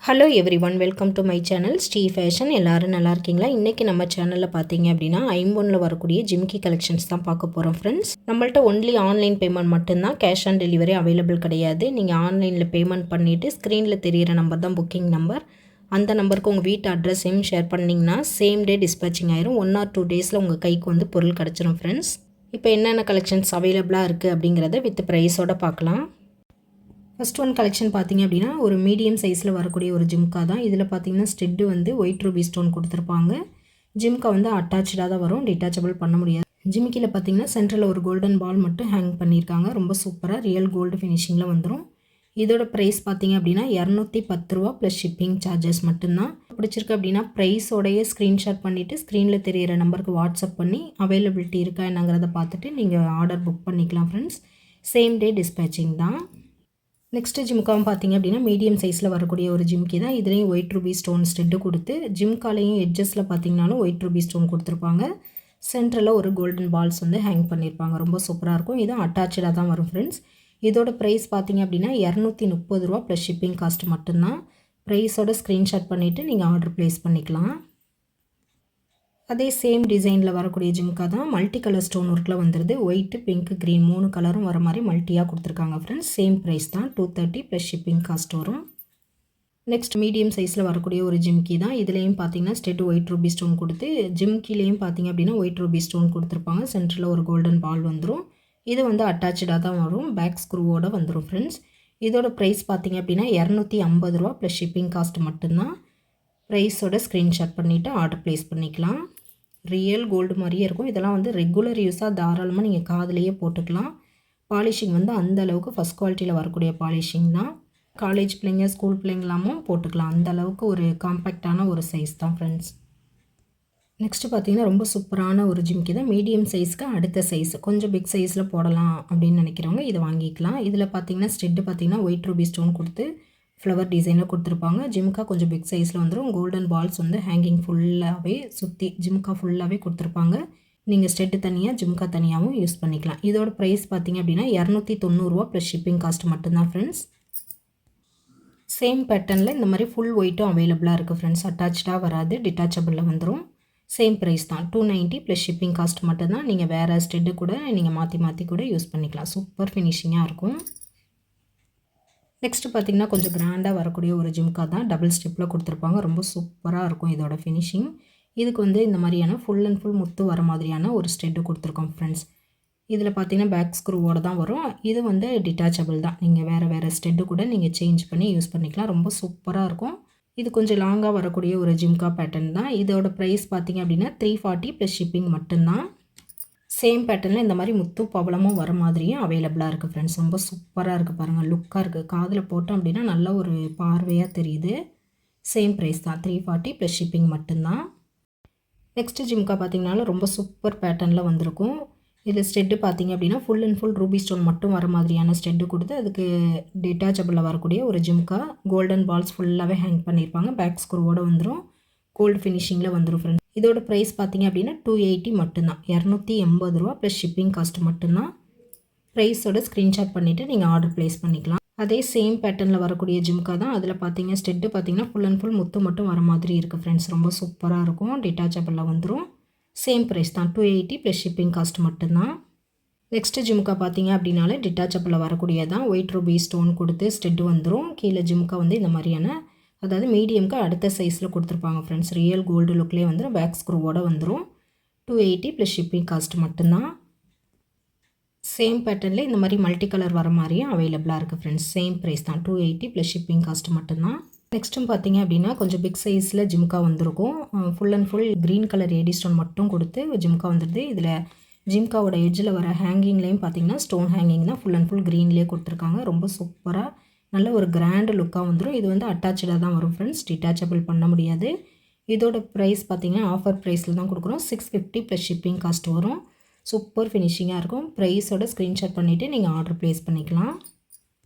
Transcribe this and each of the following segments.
Hello everyone, welcome to my channel Sri fashion. எல்லோரும் நல்லா இருக்கீங்களா? இன்றைக்கி நம்ம சேனலில் பார்த்தீங்க அப்படின்னா ஐம்பொன்னில் வரக்கூடிய ஜிம்கி கலெக்ஷன்ஸ் தான் பார்க்க போகிறோம் ஃப்ரெண்ட்ஸ். நம்மள்ட்ட ஒன்லி ஆன்லைன் பேமெண்ட் மட்டும்தான், கேஷ் ஆன் டெலிவரி அவைலபிள் கிடையாது. நீங்கள் ஆன்லைனில் பேமெண்ட் பண்ணிவிட்டு ஸ்க்ரீனில் தெரிகிற நம்பர் தான் புக்கிங் நம்பர். அந்த நம்பருக்கு உங்கள் வீட்டு அட்ரஸையும் ஷேர் பண்ணிங்கன்னா சேம் டே டிஸ்பேச்சிங் ஆயிரும். 1 or 2 டேஸில் உங்கள் கைக்கு வந்து பொருள் கிடச்சிரும் ஃப்ரெண்ட்ஸ். இப்போ என்னென்ன கலெக்ஷன்ஸ் அவைலபிளாக இருக்குது அப்படிங்கிறத வித் ப்ரைஸோடு பார்க்கலாம். ஃபஸ்ட் ஒன் கலெக்ஷன் பார்த்திங்க அப்படின்னா ஒரு மீடியம் சைஸில் வரக்கூடிய ஒரு ஜிம்கா தான். இதில் பார்த்திங்கன்னா ஸ்டெட்டு வந்து ஒயிட் ரூபி ஸ்டோன் கொடுத்துருப்பாங்க. ஜிம்கா வந்து அட்டாச்சாக தான் வரும், டிட்டாச்சபிள் பண்ண முடியாது. ஜிமிக்கியில் பார்த்திங்கன்னா சென்டரில் ஒரு கோல்டன் பால் மட்டும் ஹேங் பண்ணியிருக்காங்க. ரொம்ப சூப்பராக ரியல் கோல்டு ஃபினிஷிங்கில் வந்துடும். இதோட ப்ரைஸ் பார்த்திங்க அப்படின்னா 210 ரூபா ப்ளஸ் ஷிப்பிங் சார்ஜஸ் மட்டும்தான். பிடிச்சிருக்கு அப்படின்னா ப்ரைஸோடைய ஸ்க்ரீன்ஷாட் பண்ணிவிட்டு ஸ்க்ரீனில் தெரிகிற நம்பருக்கு வாட்ஸ்அப் பண்ணி அவைலபிலிட்டி இருக்கா என்னங்கிறத பார்த்துட்டு நீங்கள் ஆர்டர் புக் பண்ணிக்கலாம் ஃப்ரெண்ட்ஸ். சேம் டே டிஸ்பேச்சிங் தான். நெக்ஸ்ட்டு ஜிம்காவும் பார்த்திங்க அப்படின்னா மீடியம் சைஸில் வரக்கூடிய ஒரு ஜிம்கி தான். இதுலேயும் ஒயிட் ரூபி ஸ்டோன் ஸ்டெட்டு கொடுத்து ஜிம்காலையும் எட்ஜஸில் பார்த்திங்கனாலும் ஒயிட் ரூபி ஸ்டோன் கொடுத்துருப்பாங்க. சென்டரில் ஒரு கோல்டன் பால்ஸ் வந்து ஹேங் பண்ணியிருப்பாங்க. ரொம்ப சூப்பராக இருக்கும். இதுவும் அட்டாச்சாக தான் வரும் ஃப்ரெண்ட்ஸ். இதோட ப்ரைஸ் பார்த்திங்க அப்படின்னா 230 ரூபா ப்ளஸ் ஷிப்பிங் காஸ்ட் மட்டும்தான். ப்ரைஸோட ஸ்க்ரீன்ஷாட் பண்ணிவிட்டு நீங்கள் ஆர்டர் ப்ளேஸ் பண்ணிக்கலாம். அதே சேம் டிசைனில் வரக்கூடிய ஜிம்கா தான். மல்டி கலர் ஸ்டோன் ஒர்க்கில் வந்துடுது. ஒயிட்டு, பிங்க், க்ரீன் 3 கலரும் வர மாதிரி மல்ட்டியாக கொடுத்துருக்காங்க ஃப்ரெண்ட்ஸ். சேம் ப்ரைஸ் தான், 230 ப்ளஸ் ஷிப்பிங் காஸ்ட் வரும். நெக்ஸ்ட் மீடியம் சைஸில் வரக்கூடிய ஒரு ஜிம்கி தான். இதுலேயும் பார்த்தீங்கன்னா ஸ்டெட் ஒயிட் ரூபி ஸ்டோன் கொடுத்து ஜிம்கிலேயும் பார்த்தீங்க அப்படின்னா ஒயிட் ரூபி ஸ்டோன் கொடுத்துருப்பாங்க. சென்டரில் ஒரு கோல்டன் பால் வந்துடும். இது வந்து அட்டாச்சாக தான் வரும், பேக் ஸ்க்ரூவோடு வந்துடும் ஃப்ரெண்ட்ஸ். இதோட ப்ரைஸ் பார்த்தீங்க அப்படின்னா 250 ரூபா ப்ளஸ் ஷிப்பிங் காஸ்ட் மட்டும்தான். ப்ரைஸோட ஸ்க்ரீன்ஷாட் பண்ணிவிட்டு ஆர்டர் ப்ளேஸ் பண்ணிக்கலாம். ரியல் கோல்டு மாதிரியே இருக்கும். இதெல்லாம் வந்து ரெகுலர் யூஸாக தாராளமாக நீங்கள் காதிலேயே போட்டுக்கலாம். பாலிஷிங் வந்து அந்த அளவுக்கு ஃபஸ்ட் குவாலிட்டியில் வரக்கூடிய பாலிஷிங் தான். காலேஜ் பிள்ளைங்க, ஸ்கூல் பிள்ளைங்களாமும் போட்டுக்கலாம். அந்த அளவுக்கு ஒரு காம்பேக்டான ஒரு சைஸ் தான் ஃப்ரெண்ட்ஸ். நெக்ஸ்ட்டு பார்த்தீங்கன்னா ரொம்ப சூப்பரான ஒரு ஜிம்கி தான். மீடியம் சைஸ்க்கு அடுத்த சைஸ், கொஞ்சம் பிக் சைஸில் போடலாம் அப்படின்னு நினைக்கிறவங்க இதை வாங்கிக்கலாம். இதில் பார்த்தீங்கன்னா ஸ்டெட்டு பார்த்தீங்கன்னா ஒயிட் ரூபி ஸ்டோன் கொடுத்து ஃப்ளவர் டிசைனில் கொடுத்துருப்பாங்க. ஜிம்கா கொஞ்சம் பிக் சைஸில் வந்துடும். கோல்டன் பால்ஸ் வந்து ஹேங்கிங் ஃபுல்லாகவே சுற்றி ஜிம்கா ஃபுல்லாகவே கொடுத்துருப்பாங்க. நீங்கள் ஸ்டெட்டு தனியாக ஜிம்கா தனியாகவும் யூஸ் பண்ணிக்கலாம். இதோட ப்ரைஸ் பார்த்திங்க அப்படின்னா 290 ரூபா ப்ளஸ் ஷிப்பிங் காஸ்ட் மட்டும்தான் ஃப்ரெண்ட்ஸ். சேம் பேட்டர்னில் இந்த மாதிரி ஃபுல் ஒயிட்டும் அவைலபிளாக இருக்குது ஃப்ரெண்ட்ஸ். அட்டாச்சாக வராது, டிட்டாச்சபிளில் வந்துடும். சேம் ப்ரைஸ் தான், 290 ப்ளஸ் ஷிப்பிங் காஸ்ட் மட்டும்தான். நீங்கள் வேறு ஸ்டெட்டு கூட நீங்கள் மாற்றி மாற்றி கூட யூஸ் பண்ணிக்கலாம். சூப்பர் ஃபினிஷிங்காக இருக்கும். நெக்ஸ்ட்டு பார்த்திங்கன்னா கொஞ்சம் கிராண்டாக வரக்கூடிய ஒரு ஜிம்கா தான். டபுள் ஸ்டெப்பில் கொடுத்துருப்பாங்க. ரொம்ப சூப்பராக இருக்கும் இதோட ஃபினிஷிங். இதுக்கு வந்து இந்த மாதிரியான ஃபுல் அண்ட் ஃபுல் முத்து வர மாதிரியான ஒரு ஸ்டெட்டு கொடுத்துருக்கோம் ஃப்ரெண்ட்ஸ். இதில் பார்த்திங்கன்னா பேக் ஸ்க்ரூவோடு தான் வரும். இது வந்து டிட்டாச்சபிள் தான். நீங்கள் வேறு ஸ்டெட்டு கூட நீங்கள் சேஞ்ச் பண்ணி யூஸ் பண்ணிக்கலாம். ரொம்ப சூப்பராக இருக்கும். இது கொஞ்சம் லாங்காக வரக்கூடிய ஒரு ஜிம்கா பேட்டர்ன் தான். இதோட ப்ரைஸ் பார்த்திங்க அப்படின்னா 340 ப்ளஸ் ஷிப்பிங் மட்டும்தான். சேம் பேட்டர்னில் இந்த மாதிரி முத்து பவளமும் வர மாதிரியும் அவைலபிளாக இருக்குது ஃப்ரெண்ட்ஸ். ரொம்ப சூப்பராக இருக்குது பாருங்கள், லுக்காக இருக்குது. காதில் போட்டோம் அப்படின்னா நல்ல ஒரு பார்வையாக தெரியுது. சேம் ப்ரைஸ் தான், 340 ப்ளஸ் ஷிப்பிங் மட்டும்தான். நெக்ஸ்ட்டு ஜிம்கா பார்த்திங்கனாலும் ரொம்ப சூப்பர் பேட்டர்னில் வந்திருக்கும். இதில் ஸ்டெட்டு பார்த்திங்க அப்படின்னா full and full Ruby stone மட்டும் வர மாதிரியான ஸ்டெட்டு கொடுத்து அதுக்கு டிட்டாச்சபிளில் வரக்கூடிய ஒரு ஜிம்கா. கோல்டன் பால்ஸ் ஃபுல்லாகவே ஹேங் பண்ணியிருப்பாங்க. பேக் ஸ்க்ரூவோடு வந்துடும். கோல்டு ஃபினிஷிங்கில் வந்துடும் ஃப்ரெண்ட்ஸ். இதோட ப்ரைஸ் பார்த்திங்க அப்படின்னா 280 மட்டும்தான். 280 ரூபா ப்ளஸ் ஷிப்பிங் காஸ்ட் மட்டும்தான். ப்ரைஸோட ஸ்க்ரீன்ஷாட் பண்ணிவிட்டு நீங்கள் ஆர்டர் ப்ளேஸ் பண்ணிக்கலாம். அதே சேம் பேட்டர்னில் வரக்கூடிய ஜிம்கா தான். அதில் பார்த்தீங்க ஸ்டெட்டு பார்த்திங்கன்னா ஃபுல் அண்ட் ஃபுல் முத்து மட்டும் வர மாதிரி இருக்குது ஃப்ரெண்ட்ஸ். ரொம்ப சூப்பராக இருக்கும். டிட்டாச்சபிளில் வந்துடும். சேம் ப்ரைஸ் தான், 280 ப்ளஸ் ஷிப்பிங் காஸ்ட் மட்டும்தான். நெக்ஸ்ட்டு ஜிம்கா பார்த்திங்க அப்படின்னாலே டிட்டாச்சபிளில் வரக்கூடியதான். ஒயிட் ரூபி ஸ்டோன் கொடுத்து ஸ்டெட்டு வந்துடும். கீழே ஜிம்கா வந்து இந்த மாதிரியான, அதாவது மீடியம்க்கு அடுத்த சைஸில் கொடுத்துருப்பாங்க ஃப்ரெண்ட்ஸ். ரியல் கோல்டு லுக்லேயே வந்துடும். பேக் ஸ்க்ரூவோடு வந்துடும். 280 ப்ளஸ் ஷிப்பிங் காஸ்ட் மட்டும்தான். சேம் பேட்டர்னில் இந்த மாதிரி மல்டி கலர் வர மாதிரியும் அவைலபிளாக இருக்குது ஃப்ரெண்ட்ஸ். சேம் ப்ரைஸ் தான், 280 ப்ளஸ் ஷிப்பிங் காஸ்ட் மட்டும்தான். நெக்ஸ்ட்டும் பார்த்தீங்க அப்படின்னா கொஞ்சம் பிக் சைஸில் ஜிம்கா வந்திருக்கும். Full and full green colour AD stone மட்டும் கொடுத்து ஜிம்கா வந்துடுது. இதில் ஜிம்காவோட எட்ஜில் வர ஹேங்கிங்லேயும் பார்த்தீங்கன்னா ஸ்டோன் ஹேங்கிங் தான். ஃபுல் அண்ட் ஃபுல் க்ரீன்லேயே கொடுத்துருக்காங்க. ரொம்ப சூப்பராக நல்ல ஒரு கிராண்டு லுக்காக வந்துடும். இது வந்து அட்டாச்சாக தான் வரும் ஃப்ரெண்ட்ஸ், டிட்டாச்சபிள் பண்ண முடியாது. இதோட ப்ரைஸ் பார்த்திங்கன்னா ஆஃபர் ப்ரைஸில் தான் கொடுக்குறோம். 650 ப்ளஸ் ஷிப்பிங் காஸ்ட் வரும். சூப்பர் ஃபினிஷிங்காக இருக்கும். ப்ரைஸோட ஸ்க்ரீன்ஷாட் பண்ணிவிட்டு நீங்கள் ஆர்டர் ப்ளேஸ் பண்ணிக்கலாம்.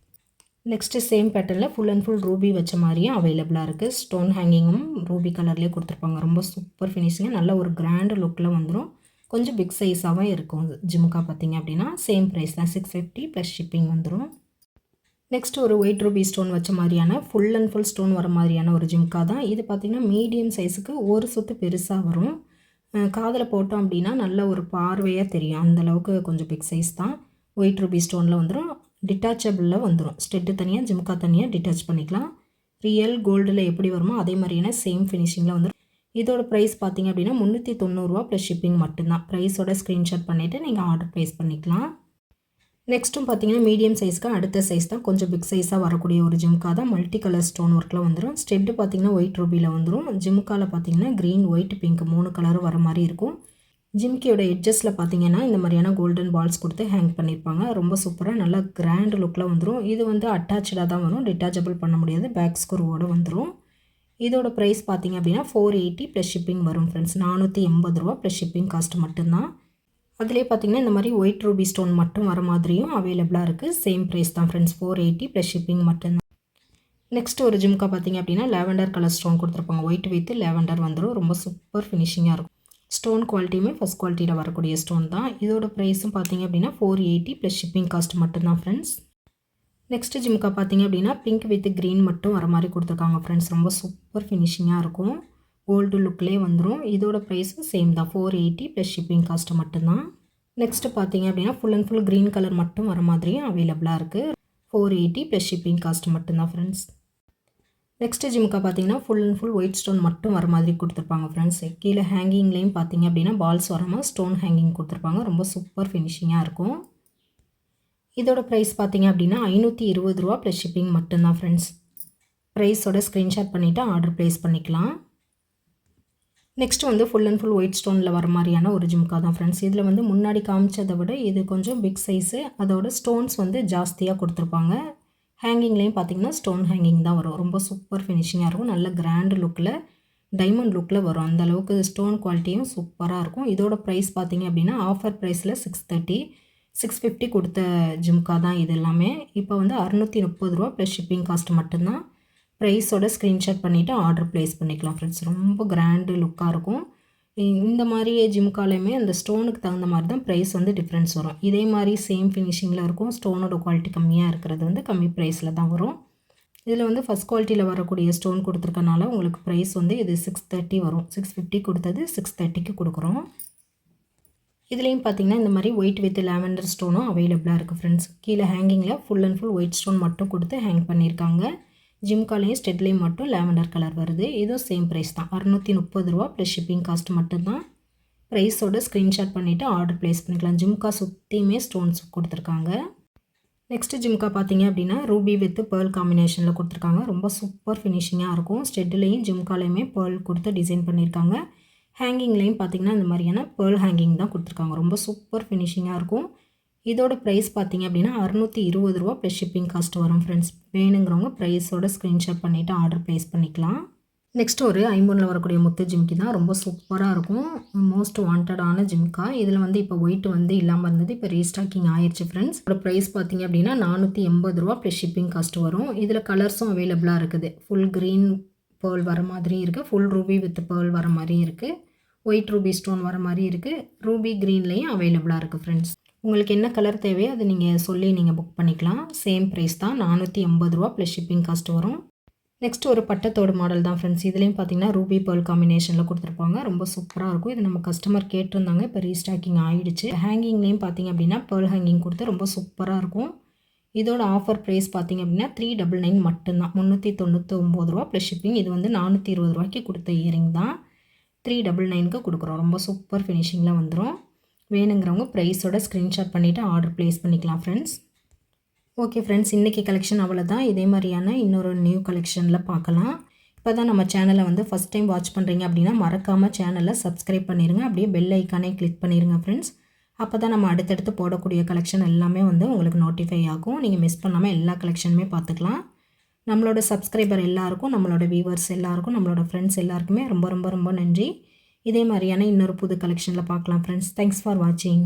நெக்ஸ்ட்டு சேம் பேட்டர்னில் ஃபுல் அண்ட் ஃபுல் ரூபி வச்ச மாதிரியும் அவைலபிளாக இருக்குது. ஸ்டோன் ஹேங்கிங்கும் ரூபி கலர்லேயே கொடுத்துருப்பாங்க. ரொம்ப சூப்பர் ஃபினிஷிங்காக நல்ல ஒரு கிராண்டு லுக்கில் வந்துடும். கொஞ்சம் பிக் சைஸாகவே இருக்கும் ஜிம்கா பார்த்திங்க அப்படின்னா. சேம் ப்ரைஸ் தான், 650 ப்ளஸ் ஷிப்பிங் வந்துடும். நெக்ஸ்ட் ஒரு ஒயிட் ரூபி ஸ்டோன் வச்ச மாதிரியான ஃபுல் அண்ட் ஃபுல் ஸ்டோன் வர மாதிரியான ஒரு ஜிம்கா தான் இது. பார்த்திங்கன்னா மீடியம் சைஸுக்கு ஒரு சொத்து பெருசாக வரும். காதில் போட்டோம் அப்படின்னா நல்ல ஒரு பார்வையாக தெரியும். அந்தளவுக்கு கொஞ்சம் பிக் சைஸ் தான். ஒயிட் ரூபி ஸ்டோனில் வந்துடும். டிட்டாச்சபிளில் வந்துடும். ஸ்டெட்டு தனியாக ஜிம்கா தனியாக டிட்டாச் பண்ணிக்கலாம். ரியல் கோல்டில் எப்படி வருமோ அதே மாதிரியான சேம் ஃபினிஷிங்கில் வந்துடும். இதோட ப்ரைஸ் பார்த்திங்க அப்படின்னா 390 ப்ளஸ் ஷிப்பிங் மட்டும்தான். ப்ரைஸோட ஸ்க்ரீன்ஷாட் பண்ணிவிட்டு நீங்கள் ஆர்டர் ப்ளேஸ் பண்ணிக்கலாம். நெக்ஸ்ட்டும் பார்த்தீங்கன்னா மீடியம் சைஸ்க்கு அடுத்த சைஸ் தான் கொஞ்சம் பிக் சைஸாக வரக்கூடிய ஒரு ஜிம்கா தான். மல்டி கலர் ஸ்டோன் ஒர்க்கில் வந்துடும். ஸ்டெட்டு பார்த்திங்கன்னா ஒயிட் ரூபியில் வந்துடும். ஜிம்காவில் பார்த்திங்கன்னா க்ரீன் ஒயிட் பிங்க் 3 கலரும் வர மாதிரி இருக்கும். ஜிம்கியோட எட்ஜஸில் பார்த்திங்கன்னா இந்த மாதிரியான கோல்டன் பால்ஸ் கொடுத்து ஹேங் பண்ணியிருப்பாங்க. ரொம்ப சூப்பராக நல்லா கிராண்ட் லுக்கில் வந்துடும். இது வந்து அட்டாச்சாக தான் வரும். டிட்டாச்சபிள் பண்ண முடியாது. பேக் ஸ்க்ரூவோடு வந்துடும். இதோட ப்ரைஸ் பார்த்திங்க அப்படின்னா 480 ப்ளஸ் ஷிப்பிங் வரும் ஃப்ரெண்ட்ஸ். 480 ப்ளஸ் ஷிப்பிங் காஸ்ட் மட்டும்தான். அதிலே பார்த்திங்கன்னா இந்த மாதிரி ஒயிட் ரூபி ஸ்டோன் மட்டும் வர மாதிரியும் அவைலபிளாக இருக்குது. சேம் ப்ரைஸ் தான் ஃப்ரெண்ட்ஸ். 480 ப்ளஸ் ஷிப்பிங் மட்டும்தான். நெக்ஸ்ட் ஒரு ஜிம்கா பார்த்திங்க அப்படின்னா லேவெண்டர் கலர் ஸ்டோன் கொடுத்துருப்பாங்க. ஒயிட் வித் லேவெண்டர் வந்துடும். ரொம்ப சூப்பர் ஃபினிஷிங்காக இருக்கும். ஸ்டோன் குவாலிட்டியுமே ஃபஸ்ட் குவாலிட்டியில் வரக்கூடிய ஸ்டோன் தான். இதோட ப்ரைஸும் பார்த்திங்க அப்படின்னா 480 ப்ளஸ் ஷிப்பிங் காஸ்ட் மட்டும்தான் ஃப்ரெண்ட்ஸ். நெக்ஸ்ட்டு ஜிம்கா பார்த்திங்க அப்படின்னா பிங்க் வித் க்ரீன் மட்டும் வர மாதிரி கொடுத்துருக்காங்க ஃப்ரெண்ட்ஸ். ரொம்ப சூப்பர் ஃபினிஷிங்காக இருக்கும். கோல்டு லுக்லேயே வந்துடும். இதோட ப்ரைஸும் சேம் தான். 480 ப்ளஸ் ஷிப்பிங் காஸ்ட்டு மட்டும்தான். நெக்ஸ்ட்டு பார்த்திங்க அப்படின்னா full and full green colour மட்டும் வர மாதிரியும் அவைலபிளாக இருக்குது. 480 ப்ளஸ் ஷிப்பிங் காஸ்ட் மட்டும்தான் ஃப்ரெண்ட்ஸ். நெக்ஸ்ட்டு ஜிம்கா பார்த்திங்கன்னா full and full white stone மட்டும் வர மாதிரி கொடுத்துருப்பாங்க ஃப்ரெண்ட்ஸ். கீழே ஹேங்கிங்லேயும் பார்த்திங்க அப்படின்னா பால்ஸ் வராமல் ஸ்டோன் ஹேங்கிங் கொடுத்துருப்பாங்க. ரொம்ப சூப்பர் ஃபினிஷிங்காக இருக்கும். இதோட ப்ரைஸ் பார்த்திங்க அப்படின்னா 520 ப்ளஸ் ஷிப்பிங் மட்டும்தான் ஃப்ரெண்ட்ஸ். ப்ரைஸோட ஸ்க்ரீன்ஷாட் பண்ணிவிட்டு ஆர்டர் ப்ளேஸ் பண்ணிக்கலாம். நெக்ஸ்ட் வந்து ஃபுல் அண்ட் ஃபுல் ஒயிட் ஸ்டோனில் வர மாதிரியான ஒரு ஜிம்கா தான் ஃப்ரெண்ட்ஸ். இதில் வந்து முன்னாடி காமிச்சதை விட இது கொஞ்சம் பிக் சைஸு. அதோட ஸ்டோன்ஸ் வந்து ஜாஸ்தியாக கொடுத்துருப்பாங்க. ஹேங்கிங்லேயும் பார்த்திங்கன்னா ஸ்டோன் ஹேங்கிங் தான் வரும். ரொம்ப சூப்பர் ஃபினிஷிங்காக இருக்கும். நல்ல கிராண்ட் லுக்கில் டைமண்ட் லுக்கில் வரும். அந்தளவுக்கு ஸ்டோன் குவாலிட்டியும் சூப்பராக இருக்கும். இதோட ப்ரைஸ் பார்த்திங்க அப்படின்னா ஆஃபர் ப்ரைஸில் 630 650 கொடுத்த ஜிம்கா தான் இது எல்லாமே. இப்போ வந்து 630 ப்ளஸ் ஷிப்பிங் காஸ்ட் மட்டும்தான். ப்ரைஸோட ஸ்க்ரீன்ஷாட் பண்ணிவிட்டு ஆர்டர் ப்ளேஸ் பண்ணிக்கலாம் ஃப்ரெண்ட்ஸ். ரொம்ப கிராண்டு லுக்காக இருக்கும். இந்த மாதிரி ஜிம்காலையுமே அந்த ஸ்டோனுக்கு தகுந்த மாதிரி தான் ப்ரைஸ் வந்து டிஃப்ரென்ஸ் வரும். இதே மாதிரி சேம் ஃபினிஷிங்கில் இருக்கும். ஸ்டோனோட குவாலிட்டி கம்மியாக இருக்கிறது வந்து கம்மி ப்ரைஸில் தான் வரும். இதில் வந்து ஃபஸ்ட் குவாலிட்டியில் வரக்கூடிய ஸ்டோன் கொடுத்துருக்கனால உங்களுக்கு ப்ரைஸ் வந்து இது 630 வரும். 650 கொடுத்தது 630க்கு கொடுக்குறோம். இதுலேயும் பார்த்திங்கன்னா இந்த மாதிரி ஒயிட் வித் லேவெண்டர் ஸ்டோனும் அவைலபிளாக இருக்குது ஃப்ரெண்ட்ஸ். கீழே ஹேங்கிங்கில் full and full white stone மட்டும் கொடுத்து ஹேங் பண்ணியிருக்காங்க. ஜிம்காலையும் ஸ்டெட்லேயும் மட்டும் லேவெண்டர் கலர் வருது. இதுவும் சேம் ப்ரைஸ் தான். 630 ப்ளஸ் ஷிப்பிங் காஸ்ட் மட்டும்தான். ப்ரைஸோட ஸ்க்ரீன்ஷாட் பண்ணிவிட்டு ஆர்டர் ப்ளேஸ் பண்ணிக்கலாம். ஜிம்கா சுற்றியுமே ஸ்டோன்ஸ் கொடுத்துருக்காங்க. நெக்ஸ்ட்டு ஜிம்கா பார்த்திங்க அப்படின்னா ரூபி வித் பேர்ல் காம்பினேஷனில் கொடுத்துருக்காங்க. ரொம்ப சூப்பர் ஃபினிஷிங்காக இருக்கும். ஸ்டெட்லேயும் ஜிம்காலையுமே பேர்ல் கொடுத்து டிசைன் பண்ணியிருக்காங்க. ஹேங்கிங்லேயும் பார்த்திங்கன்னா இந்த மாதிரியான பேர்ல் ஹேங்கிங் தான் கொடுத்துருக்காங்க. ரொம்ப சூப்பர் ஃபினிஷிங்காக இருக்கும். இதோட ப்ரைஸ் பார்த்திங்க அப்படின்னா 620 ப்ளஸ் ஷிப்பிங் காஸ்ட் வரும் ஃப்ரெண்ட்ஸ். வேணுங்கிறவங்க ப்ரைஸோட ஸ்க்ரீன்ஷாட் பண்ணிவிட்டு ஆர்டர் ப்ளேஸ் பண்ணிக்கலாம். நெக்ஸ்ட் ஒரு ஐம்பொன்னில் வரக்கூடிய முத்து ஜிம்கி தான். ரொம்ப சூப்பராக இருக்கும். மோஸ்ட் வாண்டடான ஜிம்கா. இதில் வந்து இப்போ ஒயிட் வந்து இல்லாமல் இருந்தது. இப்போ ரீஸ்டாக்கிங் ஆயிடுச்சு ஃப்ரெண்ட்ஸ். இதோட ப்ரைஸ் பார்த்திங்க அப்படின்னா 480 ப்ளஸ் ஷிப்பிங் காஸ்ட் வரும். இதில் கலர்ஸும் அவைலபிளாக இருக்குது. ஃபுல் க்ரீன் பேர்ல் வர மாதிரி இருக்குது. ஃபுல் ரூபி வித் பேர்ல் வர மாதிரி இருக்குது. ஒயிட் ரூபி ஸ்டோன் வர மாதிரி இருக்குது. ரூபி க்ரீன்லேயும் அவைலபிளாக இருக்குது ஃப்ரெண்ட்ஸ். உங்களுக்கு என்ன கலர் தேவையோ அதை நீங்கள் சொல்லி நீங்கள் புக் பண்ணிக்கலாம். சேம் ப்ரைஸ் தான். 480 ப்ளஸ் ஷிப்பிங் காஸ்ட் வரும். நெக்ஸ்ட் ஒரு பட்டத்தோடு மாடல் தான் ஃப்ரெண்ட்ஸ். இதுலேயும் பார்த்தீங்கன்னா ரூபி பேர்ல் காம்பினேஷனில் கொடுத்துருப்பாங்க. ரொம்ப சூப்பராக இருக்கும். இது நம்ம கஸ்டமர் கேட்டிருந்தாங்க. இப்போ ரீஸ்டாக்கிங் ஆகிடுச்சு. ஹேங்கிங்லேயும் பார்த்திங்க அப்படின்னா பேர்ல் ஹேங்கிங் கொடுத்து ரொம்ப சூப்பராக இருக்கும். இதோட ஆஃபர் ப்ரைஸ் பார்த்திங்க அப்படின்னா 399 மட்டும்தான். 399 ப்ளஸ் ஷிப்பிங். இது வந்து 420 கொடுத்த இயரிங் தான். 399க்கு கொடுக்குறோம். ரொம்ப சூப்பர் ஃபினிஷிங்கில் வந்துடும். வேணுங்கிறவங்க ப்ரைஸோட ஸ்க்ரீன்ஷாட் பண்ணிவிட்டு ஆர்டர் ப்ளேஸ் பண்ணிக்கலாம் ஃப்ரெண்ட்ஸ். ஓகே ஃப்ரெண்ட்ஸ், இன்றைக்கி கலெக்ஷன் அவ்வளோதான். இதே மாதிரியான இன்னொரு நியூ கலெக்ஷனில் பார்க்கலாம். இப்போ தான் நம்ம சேனலை வந்து ஃபஸ்ட் டைம் வாட்ச் பண்ணுறீங்க அப்படின்னா மறக்காமல் சேனலை சப்ஸ்கிரைப் பண்ணிடுங்க. அப்படியே பெல் ஐக்கானே கிளிக் பண்ணிடுங்க ஃப்ரெண்ட்ஸ். அப்போ தான் நம்ம அடுத்தடுத்து போடக்கூடிய கலெக்ஷன் எல்லாமே வந்து உங்களுக்கு நோட்டிஃபை ஆகும். நீங்கள் மிஸ் பண்ணாமல் எல்லா கலெக்ஷனுமே பார்த்துக்கலாம். நம்மளோட சப்ஸ்கிரைபர் எல்லாருக்கும், நம்மளோட வியூவர்ஸ் எல்லாருக்கும், நம்மளோட ஃப்ரெண்ட்ஸ் எல்லாருக்குமே ரொம்ப ரொம்ப ரொம்ப நன்றி. இதே மாதிரியான இன்னொரு புது கலெக்ஷனில் பார்க்கலாம் ஃப்ரெண்ட்ஸ். தேங்க்ஸ் ஃபார் வாட்சிங்.